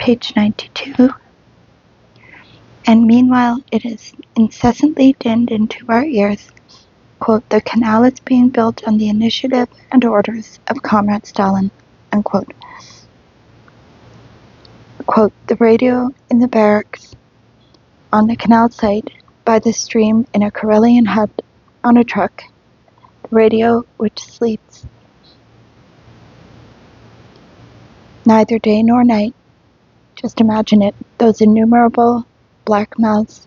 page 92. And meanwhile, it is incessantly dinned into our ears, quote, the canal is being built on the initiative and orders of Comrade Stalin, unquote. Quote, the radio in the barracks on the canal site by the stream in a Karelian hut on a truck, the radio which sleeps neither day nor night. Just imagine it, those innumerable black mouths,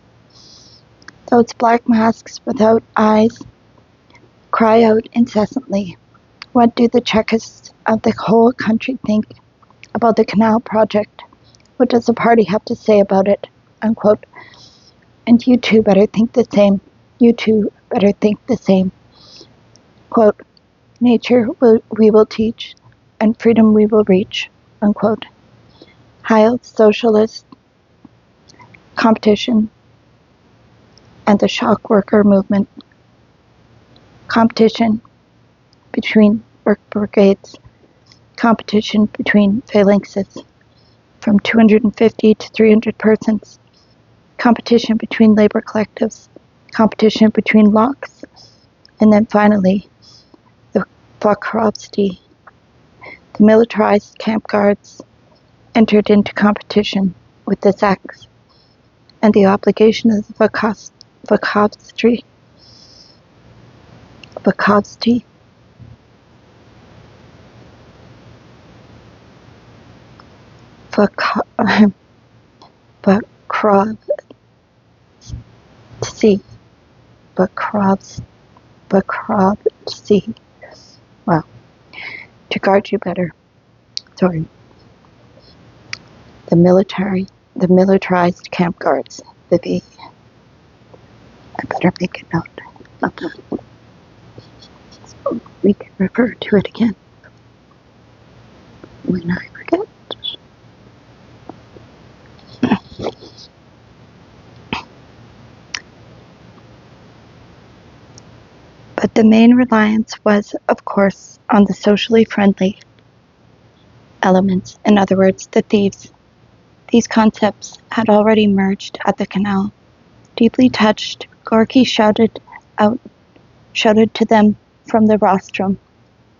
those black masks without eyes, cry out incessantly. What do the Chekists of the whole country think about the canal project? What does the party have to say about it? Unquote. And you too better think the same. You too better think the same. Quote, nature we will teach, and freedom we will reach. Unquote. Heil socialist competition and the shock worker movement. Competition between work brigades. Competition between phalanxes from 250 to 300 persons. Competition between labor collectives. Competition between locks. And then finally, the Fakrovsky, the militarized camp guards, entered into competition with the Zaks and the obligation of the Fakhovsky. Wow. To guard you better. Sorry. The militarized camp guards, the V. I better make a note of that. So we can refer to it again when I forget. But the main reliance was, of course, on the socially friendly elements, in other words, the thieves. These concepts had already merged at the canal. Deeply touched, Gorky shouted to them from the rostrum,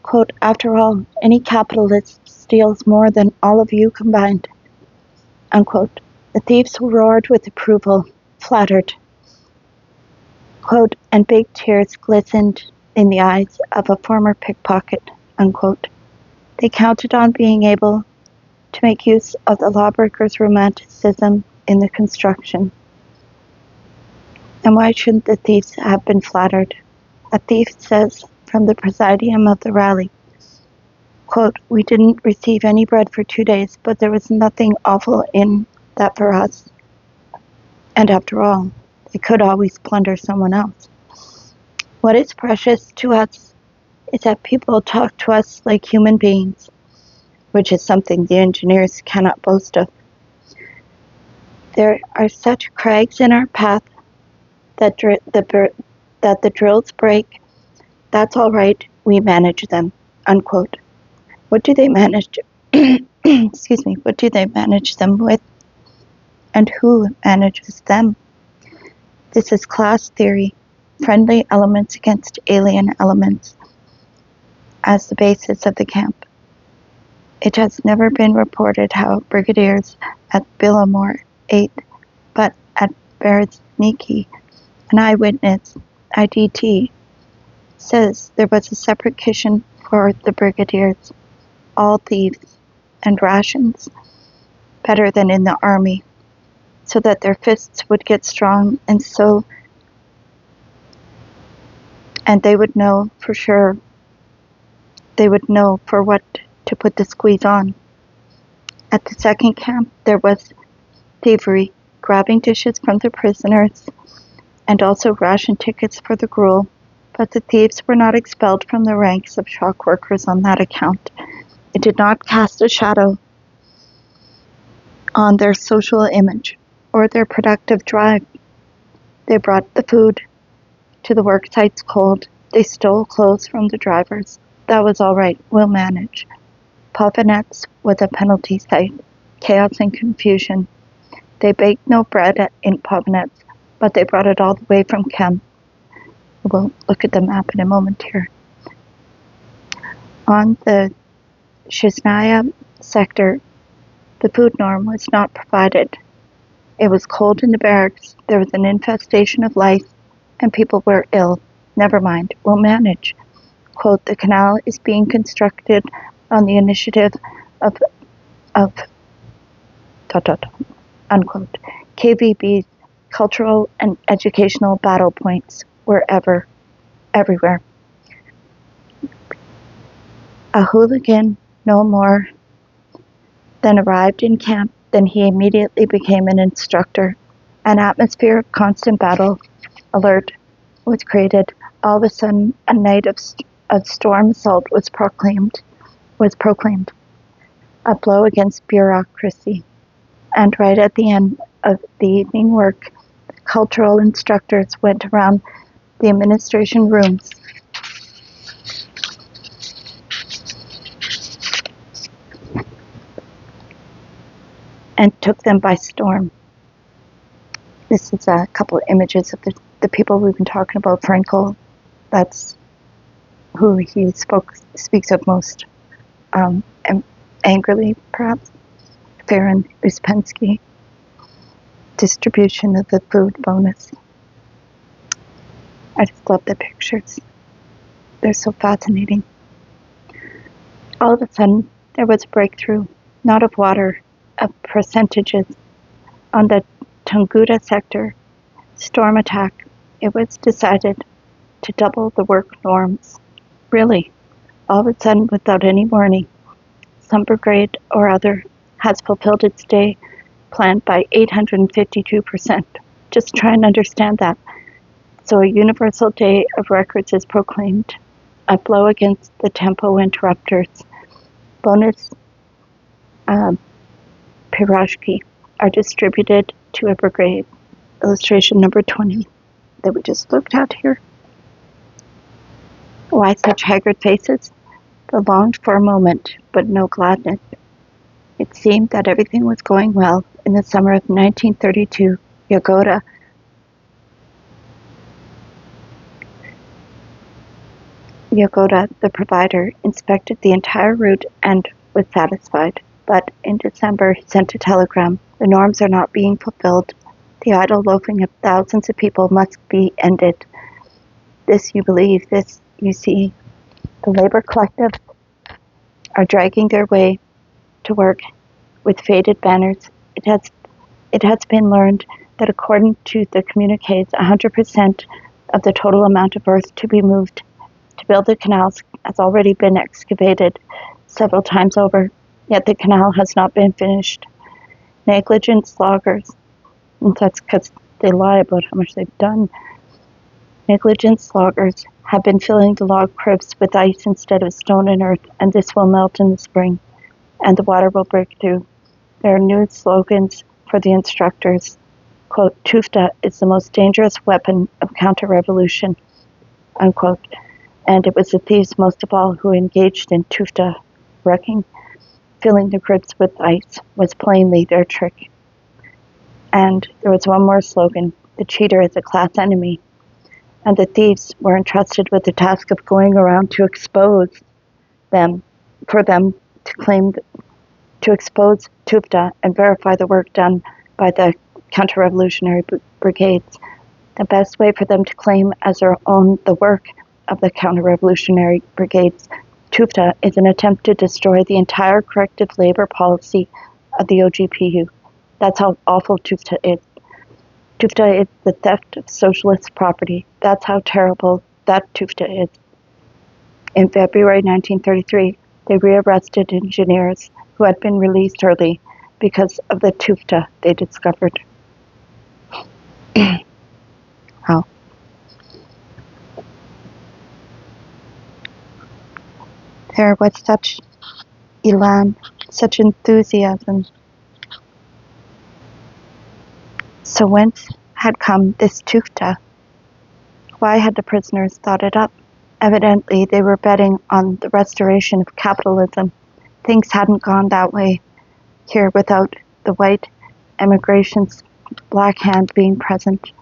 quote, after all, any capitalist steals more than all of you combined, unquote. The thieves roared with approval, flattered, quote, and big tears glistened in the eyes of a former pickpocket, unquote. They counted on being able to make use of the lawbreakers' romanticism in the construction. And why shouldn't the thieves have been flattered? A thief says from the presidium of the rally, quote, we didn't receive any bread for 2 days, but there was nothing awful in that for us. And after all, they could always plunder someone else. What is precious to us is that people talk to us like human beings, which is something the engineers cannot boast of. There are such crags in our path that the drills break. That's all right, we manage them, unquote. What do they manage? What do they manage them with? And who manages them? This is class theory, friendly elements against alien elements, as the basis of the camp. It has never been reported how brigadiers at Billimore ate, but at Berezhniki, an eyewitness, IDT, says there was a separate kitchen for the brigadiers, all thieves, and rations, better than in the army, so that their fists would get strong, and they would know for sure, they would know for what to put the squeeze on. At the second camp, there was thievery, grabbing dishes from the prisoners, and also ration tickets for the gruel, but the thieves were not expelled from the ranks of shock workers on that account. It did not cast a shadow on their social image or their productive drive. They brought the food to the work sites cold. They stole clothes from the drivers. That was all right, we'll manage. Pavanets was a penalty site. chaos and confusion. They baked no bread in povanets, but they brought it all the way from Kem. We'll look at the map in a moment here. On the Chesnaya sector, the food norm was not provided. It was cold in the barracks, there was an infestation of lice, and people were ill. Never mind, we'll manage. Quote, the canal is being constructed on the initiative of unquote. KVB's cultural and educational battle points were everywhere. A hooligan no more than arrived in camp than he immediately became an instructor. An atmosphere of constant battle alert was created. All of a sudden, a night of storm assault was proclaimed. A blow against bureaucracy. And right at the end of the evening work, the cultural instructors went around the administration rooms and took them by storm. This is a couple of images of the people we've been talking about. Frankel, that's who he speaks of most angrily, perhaps. Ferenc Uspensky, distribution of the food bonus. I just love the pictures. They're so fascinating. All of a sudden, there was a breakthrough, not of water, of percentages. On the Tunguska sector storm attack, it was decided to double the work norms. Really, all of a sudden, without any warning, some brigade or other has fulfilled its day plan by 852%. Just try and understand that. So a universal day of records is proclaimed, a blow against the tempo interrupters. Bonus pirashki are distributed to a brigade. Illustration number 20 that we just looked at here. Why such haggard faces? They longed for a moment, but no gladness. It seemed that everything was going well. In the summer of 1932, Yagoda the provider, inspected the entire route and was satisfied. But in December, he sent a telegram. The norms are not being fulfilled. The idle loafing of thousands of people must be ended. This you believe, this you see. The labor collective are dragging their way to work with faded banners. It has been learned that according to the communiques, 100% of the total amount of earth to be moved to build the canals has already been excavated several times over, yet the canal has not been finished. Negligent loggers, and that's because they lie about how much they've done. Negligent loggers have been filling the log cribs with ice instead of stone and earth, and this will melt in the spring, and the water will break through. There are new slogans for the instructors. Quote, Tufta is the most dangerous weapon of counter-revolution, unquote. And it was the thieves most of all who engaged in Tufta wrecking. Filling the cribs with ice was plainly their trick. And there was one more slogan, the cheater is a class enemy. And the thieves were entrusted with the task of going around to expose them, for them to claim, to expose Tufta and verify the work done by the counter-revolutionary brigades. The best way for them to claim as their own the work of the counter-revolutionary brigades, Tufta, is an attempt to destroy the entire corrective-labor policy of the OGPU. That's how awful Tufta is. Tufta is the theft of socialist property. That's how terrible that Tufta is. In February 1933, they rearrested engineers who had been released early because of the Tufta they discovered. Wow. There was such elan, such enthusiasm. So whence had come this Tufta? Why had the prisoners thought it up? Evidently, they were betting on the restoration of capitalism. Things hadn't gone that way. here without the white emigration's black hand being present.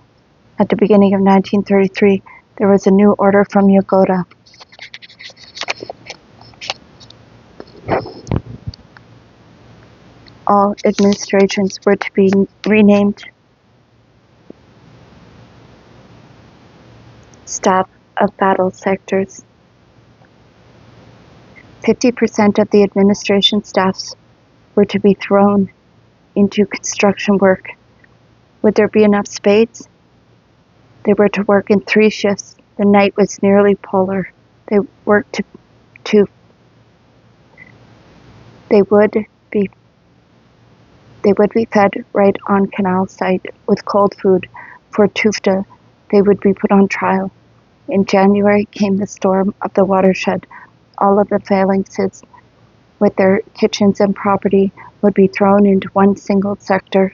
At the beginning of 1933, there was a new order from Yagoda. All administrations were to be renamed staff of battle sectors. 50% of the administration staffs were to be thrown into construction work. Would there be enough spades? They were to work in 3 shifts. The night was nearly polar. They would be fed right on canal site with cold food. For Tufta, they would be put on trial. In January came the storm of the watershed. All of the phalanxes, with their kitchens and property, would be thrown into one single sector.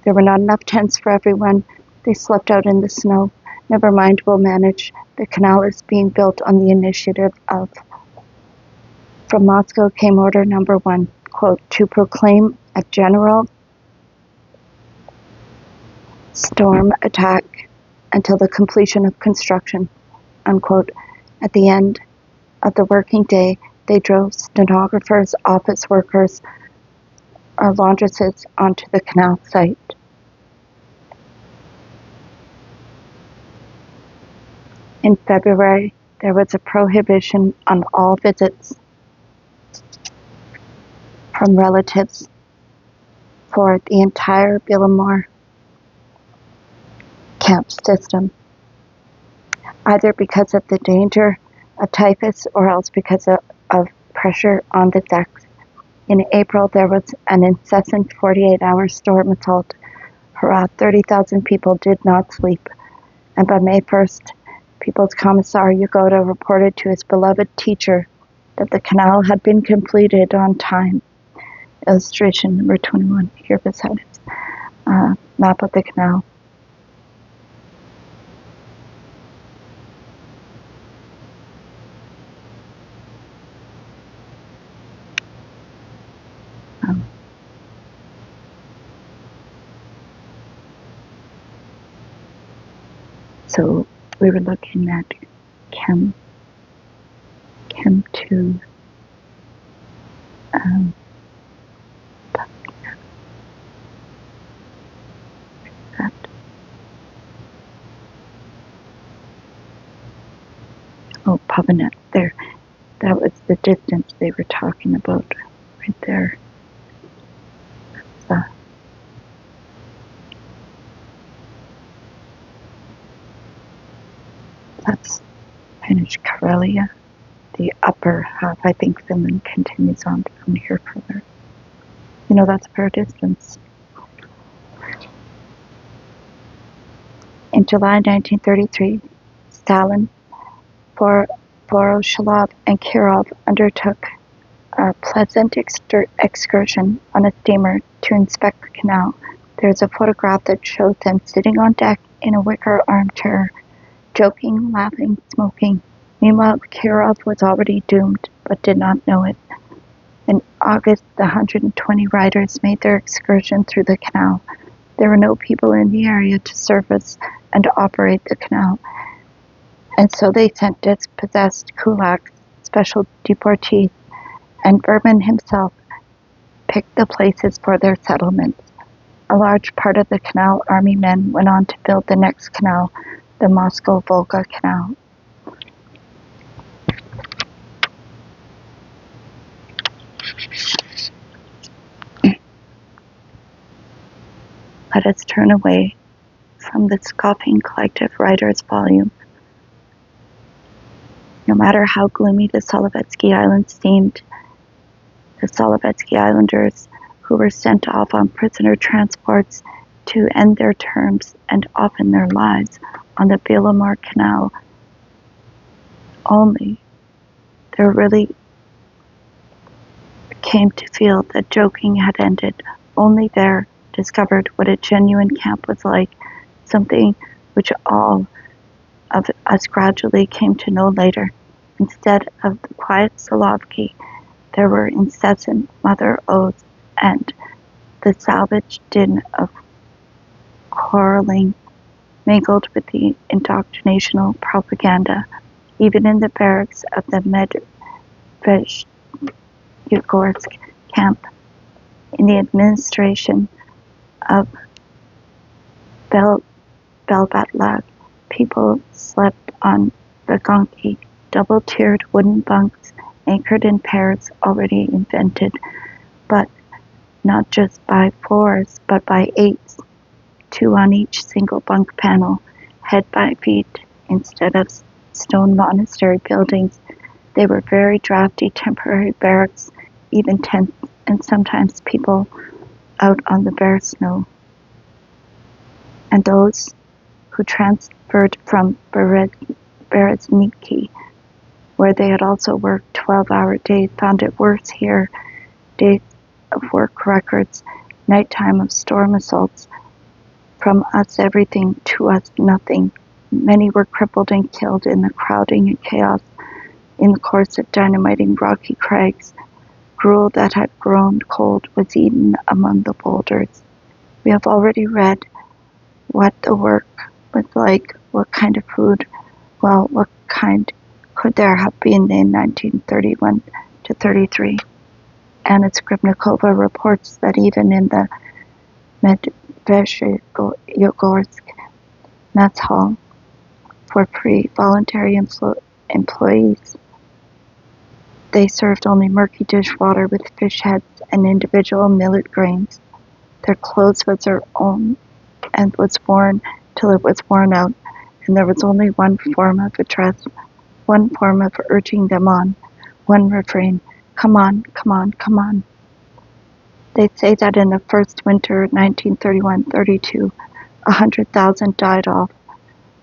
There were not enough tents for everyone. They slept out in the snow. Never mind, we'll manage. The canal is being built on the initiative of. From Moscow came order number 1, quote, to proclaim a general storm attack until the completion of construction, unquote. At the end of the working day, they drove stenographers, office workers, or laundresses onto the canal site. In February, there was a prohibition on all visits from relatives for the entire Bilamar camp system, either because of the danger of typhus or else because of pressure on the decks. In April, there was an incessant 48-hour storm assault. Hurrah, 30,000 people did not sleep. And by May 1st, People's Commissar Yagoda reported to his beloved teacher that the canal had been completed on time. Illustration number 21, here beside it. Map of the canal. So we were looking at Chem 2. Pavanette there. That was the distance they were talking about right there. That's finished Karelia. The upper half, I think Finland continues on from here further. You know, that's a fair distance. In July 1933, Stalin, Voroshilov, and Kirov undertook a pleasant excursion on a steamer to inspect the canal. There's a photograph that shows them sitting on deck in a wicker armchair, joking, laughing, smoking. Meanwhile, Kirov was already doomed, but did not know it. In August, the 120 riders made their excursion through the canal. There were no people in the area to service and operate the canal, and so they sent dispossessed kulaks, special deportees, and Berman himself picked the places for their settlements. A large part of the canal army men went on to build the next canal, the Moscow-Volga Canal. Let us turn away from the scoffing collective writers' volume. No matter how gloomy the Solovetsky Islands seemed, the Solovetsky Islanders, who were sent off on prisoner transports to end their terms and often their lives on the Bilamar Canal, only they really came to feel that joking had ended. Only there discovered what a genuine camp was like, something which all of us gradually came to know later. Instead of the quiet Solovki, there were incessant mother oaths and the salvage din of quarreling mingled with the indoctrinational propaganda, even in the barracks of the Medvedchugorsk camp. In the administration of Belbatlag, people slept on vagonki, double-tiered wooden bunks anchored in pairs already invented, but not just by fours, but by eights, 2 on each single bunk panel, head by feet, instead of stone monastery buildings. They were very drafty temporary barracks, even tents, and sometimes people out on the bare snow. And those who transferred from Berezniki, where they had also worked 12-hour days, found it worse here. Days of work records, nighttime of storm assaults, from us everything, to us nothing. Many were crippled and killed in the crowding and chaos in the course of dynamiting rocky crags. Gruel that had grown cold was eaten among the boulders. We have already read what the work was like, what kind of food, well, what kind could there have been in 1931 to 33. Anna Skribnikova reports that even in the Medvedchugorsk mess hall for free voluntary employees, they served only murky dishwater with fish heads and individual millet grains. Their clothes was their own and was worn till it was worn out, and there was only one form of address, one form of urging them on, one refrain, come on, come on, come on. They say that in the first winter, 1931-32, 100,000 died off,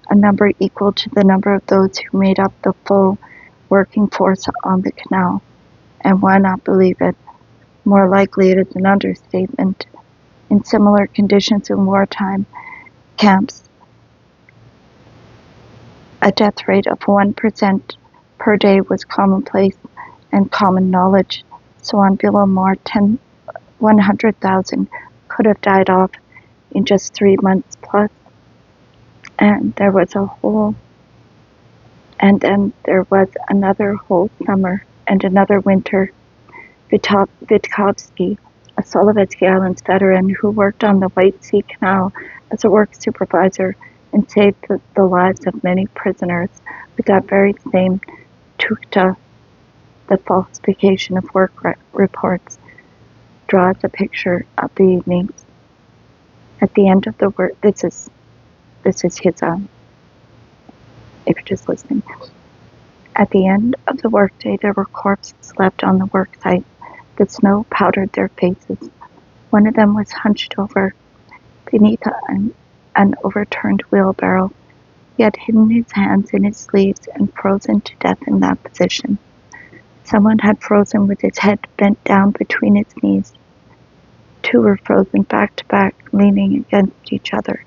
a number equal to the number of those who made up the full working force on the canal. And why not believe it? More likely it is an understatement. In similar conditions in wartime camps, a death rate of 1% per day was commonplace and common knowledge. So on Villamore, 100,000 could have died off in just 3 months plus. And then there was another whole summer and another winter. Vitkovsky, a Solovetsky Islands veteran who worked on the White Sea Canal as a work supervisor and saved the lives of many prisoners with that very same tukta, the falsification of work reports, draws a picture of the evenings. At the end of the work, this is his, if you're just listening. At the end of the workday, there were corpses left on the work site. The snow powdered their faces. One of them was hunched over beneath an overturned wheelbarrow. He had hidden his hands in his sleeves and frozen to death in that position. Someone had frozen with his head bent down between his knees. 2 were frozen back to back, leaning against each other.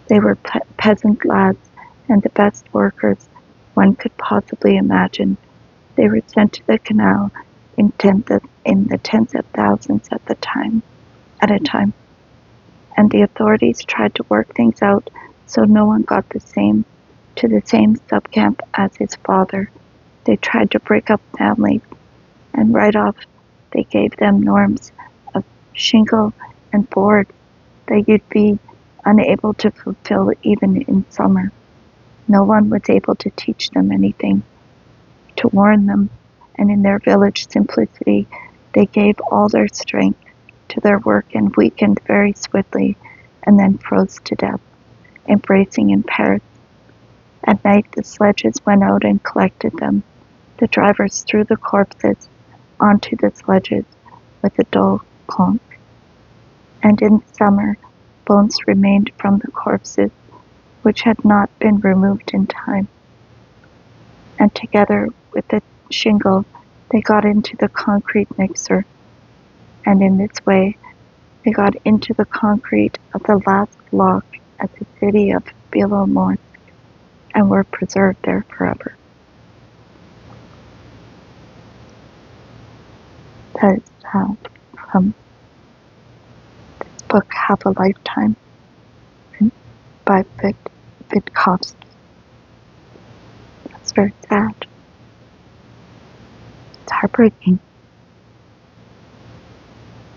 They were peasant lads and the best workers one could possibly imagine. They were sent to the canal in the tens of thousands at a time. And the authorities tried to work things out so no one got to the same subcamp as his father. They tried to break up families, and right off they gave them norms of shingle and board that you'd be unable to fulfill even in summer. No one was able to teach them anything, to warn them, and in their village simplicity, they gave all their strength to their work and weakened very swiftly, and then froze to death, embracing in pairs. At night, the sledges went out and collected them. The drivers threw the corpses onto the sledges with a dull clunk. And in summer, bones remained from the corpses, which had not been removed in time. And together with the shingle, they got into the concrete mixer. And in this way, they got into the concrete of the last block at the city of Belomorsk and were preserved there forever. That is from book Half a Lifetime by Witkowski. It's very sad. It's heartbreaking.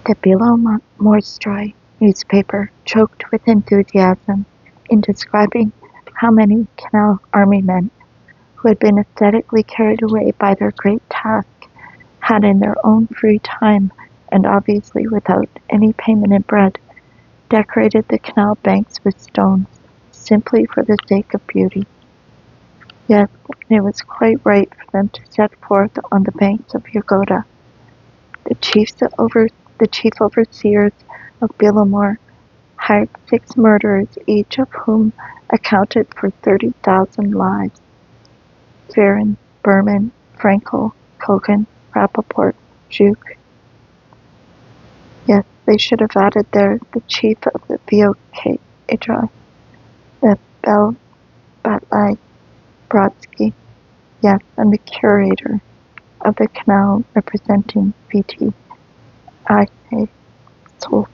The Belomorskaya newspaper choked with enthusiasm in describing how many Canal Army men who had been aesthetically carried away by their great task had in their own free time, and obviously without any payment in bread, decorated the canal banks with stones, simply for the sake of beauty. Yes, it was quite right for them to set forth on the banks of Yagoda. The chief overseers of Belomor hired 6 murderers, each of whom accounted for 30,000 lives. Varon, Berman, Frankel, Kogan, Rappaport, Juk. Yes, they should have added there the chief of the VOK, the Batlai Brodsky, yes, and the curator of the canal representing VT, I.K. Solz.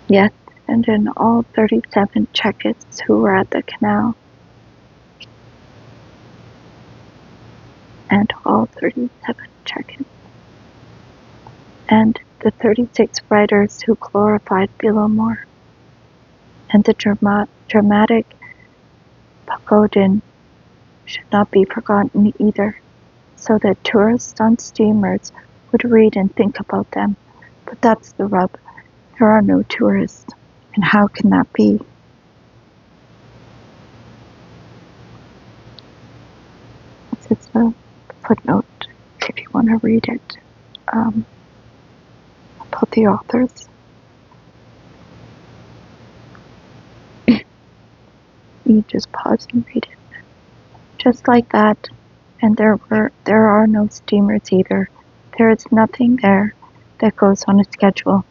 Yes, and in all 37 Czechists who were at the canal, and all 37 Czechists, and the 36 writers who glorified Belomor, and the dramatic Pagodin should not be forgotten either, so that tourists on steamers would read and think about them. But that's the rub. There are no tourists, and how can that be? This is a footnote, if you want to read it, about the authors. You just pause and read it. Just like that, and there are no steamers either. There is nothing there that goes on a schedule.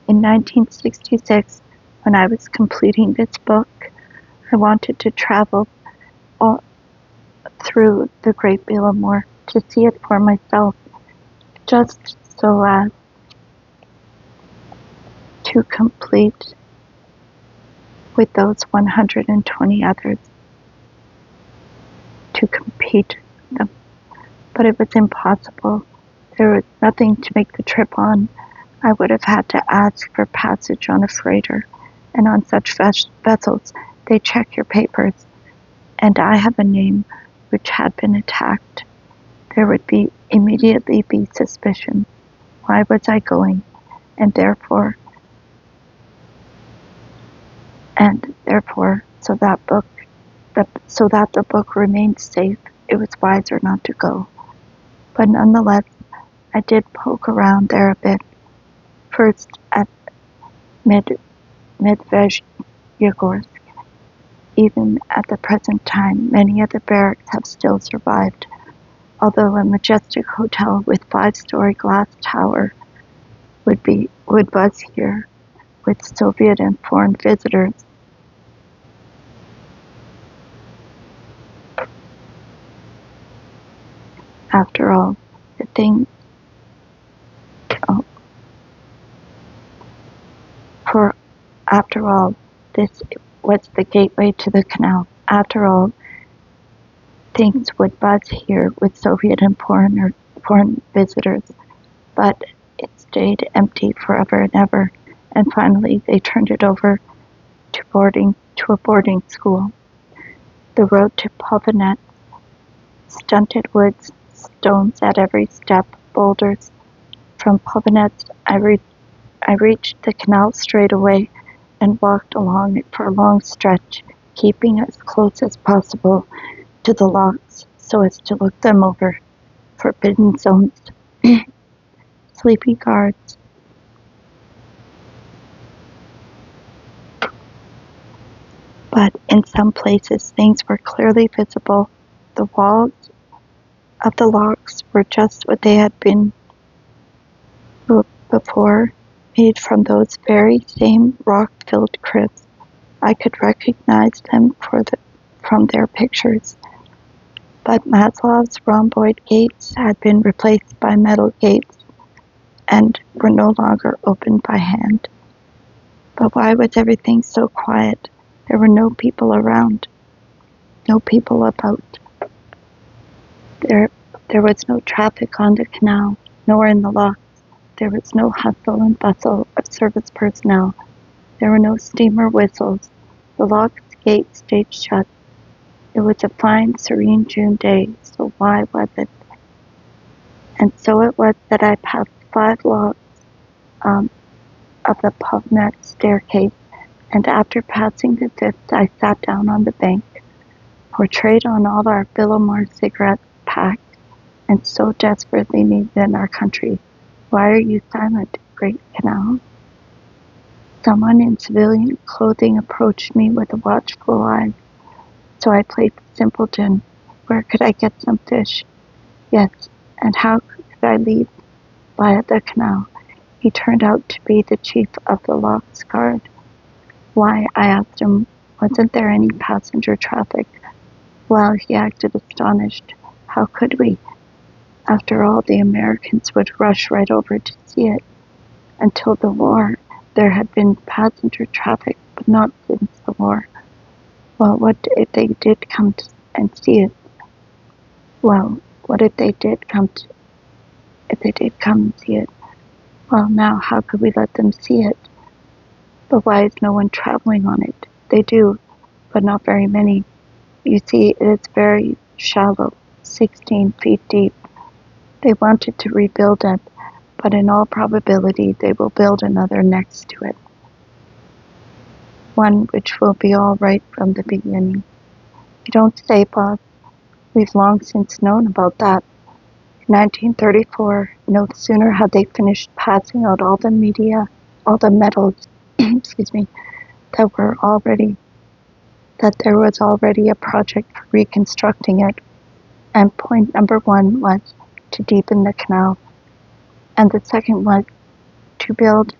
In 1966, when I was completing this book, I wanted to travel all through the Great Belomor to see it for myself, just so as to complete with those 120 others, to compete with them. But it was impossible. There was nothing to make the trip on. I would have had to ask for passage on a freighter, and on such vessels, they check your papers, and I have a name which had been attacked. There would immediately be suspicion. Why was I going? And therefore, so that the book remained safe, it was wiser not to go. But nonetheless, I did poke around there a bit. First at Medvedegorsk. Even at the present time, many of the barracks have still survived, although a majestic hotel with 5-story glass tower would buzz here with Soviet and foreign visitors. After all, this was the gateway to the canal. After all, things would buzz here with Soviet and foreign visitors, but it stayed empty forever and ever, and finally they turned it over to a boarding school. The road to Povanets, stunted woods, stones at every step, boulders. From Povanets, I reached the canal straight away and walked along it for a long stretch, keeping as close as possible to the locks so as to look them over. Forbidden zones, sleepy guards. But in some places things were clearly visible. The walls of the locks were just what they had been before, made from those very same rock-filled cribs. I could recognize them from their pictures, But Maslow's rhomboid gates had been replaced by metal gates and were no longer opened by hand. But why was everything so quiet? There were no people around, no people about. There was no traffic on the canal, nor in the locks. There was no hustle and bustle of service personnel. There were no steamer whistles. The locked gate stayed shut. It was a fine, serene June day, so why was it? And so it was that I passed 5 locks of the Pavnet staircase, and after passing the 5th, I sat down on the bank, portrayed on all our Billemore cigarettes packed, and so desperately needed in our country. Why are you silent, great canal? Someone in civilian clothing approached me with a watchful eye. So I played the simpleton. Where could I get some fish? Yes, and how could I leave via the canal? He turned out to be the chief of the locks guard. Why, I asked him, wasn't there any passenger traffic? Well, he acted astonished. How could we? After all, the Americans would rush right over to see it. Until the war, there had been passenger traffic, but not since the war. Well, what if they did come and see it? Well, what if they did come and see it? Well, now, how could we let them see it? But why is no one traveling on it? They do, but not very many. You see, it is very shallow, 16 feet deep. They wanted to rebuild it, but in all probability they will build another next to it. One which will be all right from the beginning. You don't say, boss. We've long since known about that. In 1934, no sooner had they finished passing out all the metals, excuse me, that there was already a project for reconstructing it, and point number 1 was to deepen the canal, and the second was to build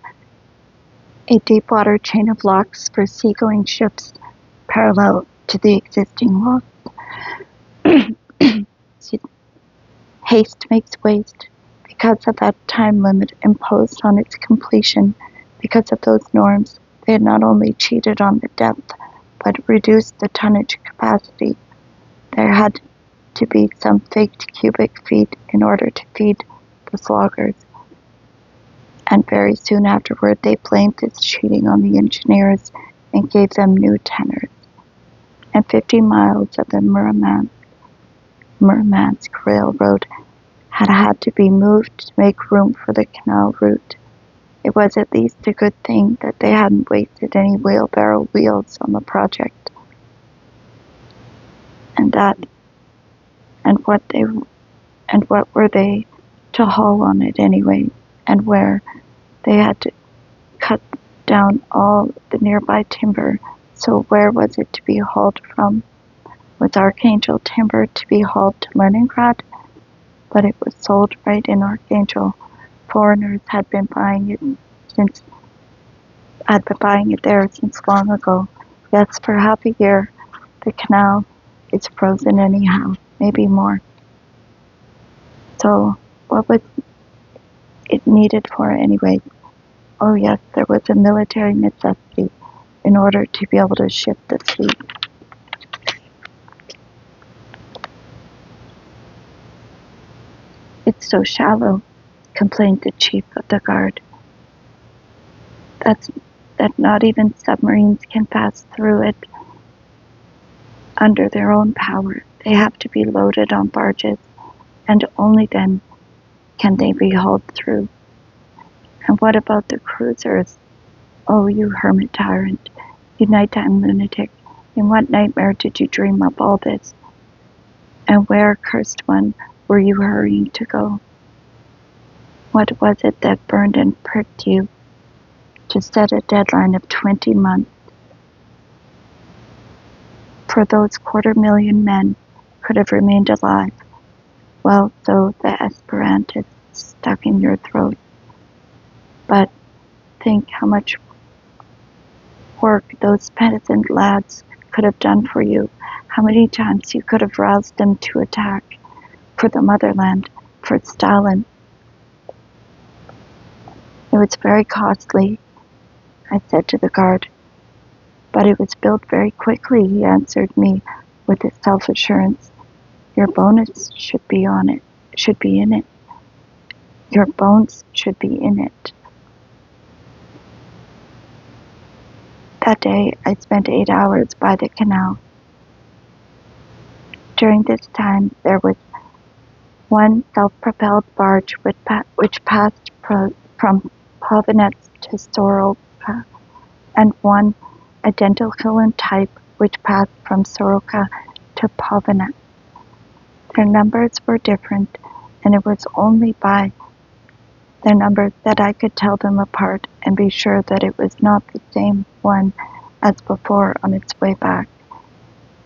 a deep-water chain of locks for seagoing ships parallel to the existing locks. Haste makes waste. Because of that time limit imposed on its completion, because of those norms, they had not only cheated on the depth, but reduced the tonnage capacity. There had to be some faked cubic feet in order to feed the sloggers. And very soon afterward, they blamed this cheating on the engineers and gave them new tenors. And 50 miles of the Murmansk Railroad had to be moved to make room for the canal route. It was at least a good thing that they hadn't wasted any wheelbarrow wheels on the project. And what were they to haul on it anyway, and where? They had to cut down all the nearby timber, so where was it to be hauled from? Was Archangel timber to be hauled to Leningrad? But it was sold right in Archangel. Foreigners had been buying it there since long ago. Yes, for half a year. The canal is frozen anyhow, maybe more. So, what was it needed for anyway? Oh yes, there was a military necessity in order to be able to ship the fleet. It's so shallow, complained the chief of the guard. That not even submarines can pass through it under their own power. They have to be loaded on barges, and only then can they be hauled through. And what about the cruisers? Oh, you hermit tyrant, you nighttime lunatic, in what nightmare did you dream up all this? And where, cursed one, were you hurrying to go? What was it that burned and pricked you to set a deadline of 20 months? For those 250,000 men could have remained alive. Well, so the Esperantists stuck in your throat. But think how much work those penitent lads could have done for you, How many times you could have roused them to attack, for the motherland, for Stalin. It was very costly, I said to the guard. But it was built very quickly, he answered me with his self-assurance. Your bonus should be in it. Your bones should be in it. That day, I spent 8 hours by the canal. During this time, there was one self-propelled barge which passed from Provenance to Soroka, and one identical in type which passed from Soroka to Provenance. Their numbers were different, and it was only by their numbers that I could tell them apart and be sure that it was not the same one as before on its way back,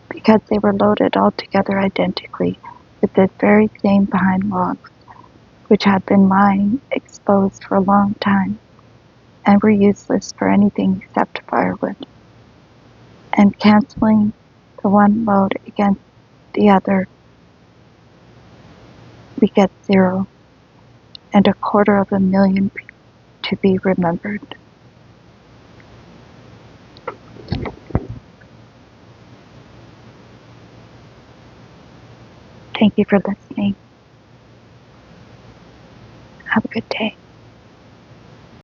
because they were loaded altogether identically with the very same behind logs, which had been lying exposed for a long time, and were useless for anything except firewood. And cancelling the one load against the other, we get 0, and 250,000 to be remembered. Thank you for listening. Have a good day.